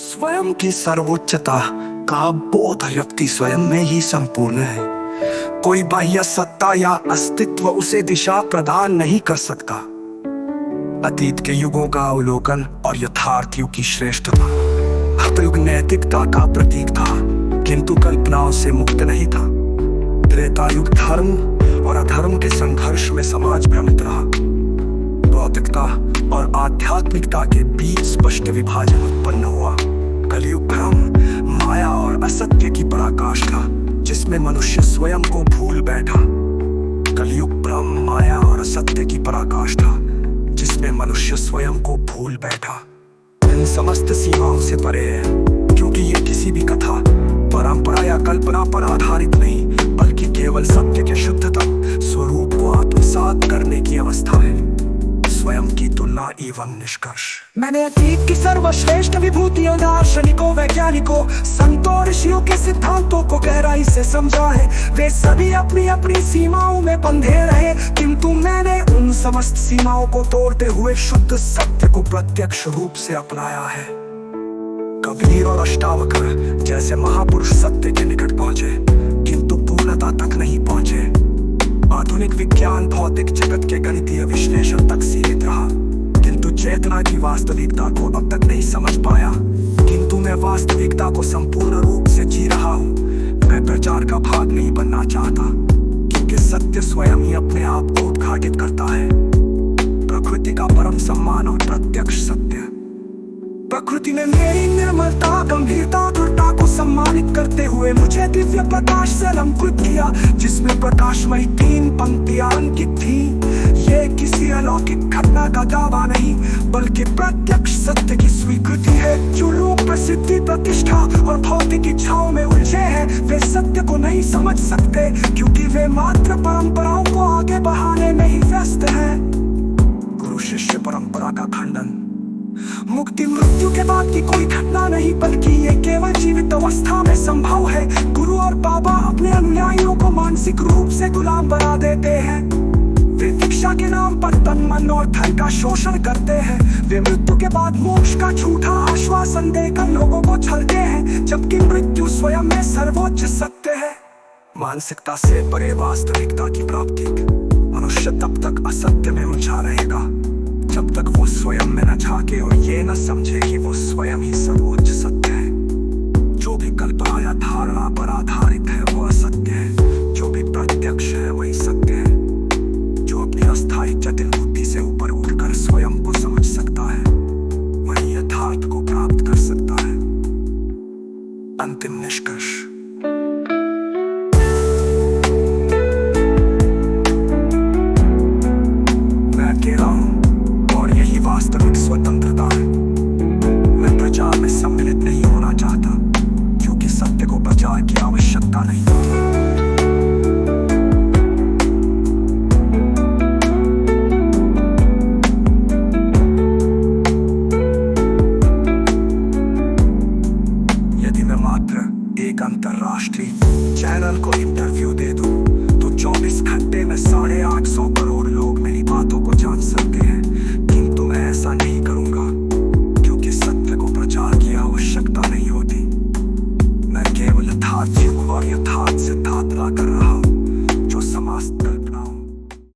स्वयं की सर्वोच्चता का बोध व्यक्ति स्वयं में ही संपूर्ण है। कोई बाह्य सत्ता या अस्तित्व उसे दिशा प्रदान नहीं कर सकता। अतीत के युगों का अवलोकन और यथार्थ युग की श्रेष्ठता। हतयुग नैतिकता का प्रतीक था, किंतु कल्पनाओं से मुक्त नहीं था। त्रेता युग धर्म और अधर्म के संघर्ष में समाज भ्रमित रहा। भौतिकता और आध्यात्मिकता के बीच स्पष्ट विभाजन उत्पन्न हुआ। कलयुग भ्रम, माया और असत्य की पराकाष्ठा, जिसमें मनुष्य स्वयं को भूल बैठा। कलयुग भ्रम, माया और असत्य की पराकाष्ठा, जिसमें मनुष्य स्वयं को भूल बैठा। इन समस्त सीमाओं से परे है, क्योंकि ये किसी भी कथा, परंपरा या कल्पना पर आधारित नहीं, बल्कि केवल सत्य के शुद्धतम स्वरूप को आत्मसात करने की अवस्था है। स्वयं की तुलना एवं निष्कर्ष। मैंने अतीत की सर्वश्रेष्ठ विभूतियों, दार्शनिकों, वैज्ञानिकों, संतों, ऋषियों के सिद्धांतों को गहराई से समझा है। वे सभी अपनी अपनी सीमाओं में बंधे रहे, किंतु मैंने उन समस्त सीमाओं को तोड़ते हुए शुद्ध सत्य को प्रत्यक्ष रूप से अपनाया है। कबीर और अष्टावक्र जैसे महापुरुष सत्य के निकट पहुंचे, किंतु पूर्णता तक नहीं पहुंचे। आधुनिक विज्ञान भौतिक जगत के गणितीय विश्लेषण तक सीमित रहा, किंतु चेतना की वास्तविकता को अब तक नहीं समझ पाया। किंतु मैं वास्तविकता को संपूर्ण रूप से जी रहा हूँ। मैं प्रचार का भाग नहीं बनना चाहता, क्योंकि सत्य स्वयं ही अपने आप को उद्घाटित करता है। प्रकृति का परम सम्मान और प्रत्यक्ष सत्य। प्रकृति ने मेरी निर्मलता, गंभीरता, दृढ़ता को सम्मानित करते हुए मुझे दिव्य प्रकाश से अलंकृत किया, जिसमें प्रकाशमयी 3 पंक्तियां अंकित थी। ये किसी अलौकिक घटना का दावा नहीं, बल्कि प्रत्यक्ष सत्य की स्वीकृति है। जो लोग प्रसिद्धि, प्रतिष्ठा और भौतिक इच्छाओं में उलझे हैं, वे सत्य को नहीं समझ सकते, क्योंकि वे मात्र परंपराओं को आगे बढ़ाने में ही व्यस्त हैं। गुरु शिष्य परंपरा का खंडन। मुक्ति मृत्यु के बाद की कोई घटना नहीं, बल्कि ये केवल जीवित अवस्था में संभव है। गुरु और बाबा अपने अनुयायियों को मानसिक रूप से गुलाम बना देते हैं। वे दीक्षा के नाम पर तन, मन और धन का शोषण करते हैं। वे मृत्यु के बाद मोक्ष का झूठा आश्वासन देकर लोगों को छलते हैं, जबकि मृत्यु स्वयं में सर्वोच्च सत्य है। मानसिकता से परे वास्तविकता की प्राप्ति। मनुष्य तब तक असत्य में उलझा रहेगा जब तक वो स्वयं में न झांके और ये न समझे कि वो स्वयं ही सर्वोच्च सत्य है। जो भी कल्पना या धारणा पर आधारित है वो असत्य है, जो भी प्रत्यक्ष है वही सत्य है। जो अपनी अस्थायी जटिल बुद्धि से ऊपर उठकर स्वयं को समझ सकता है, वही यथार्थ को प्राप्त कर सकता है। अंतिम निष्कर्ष।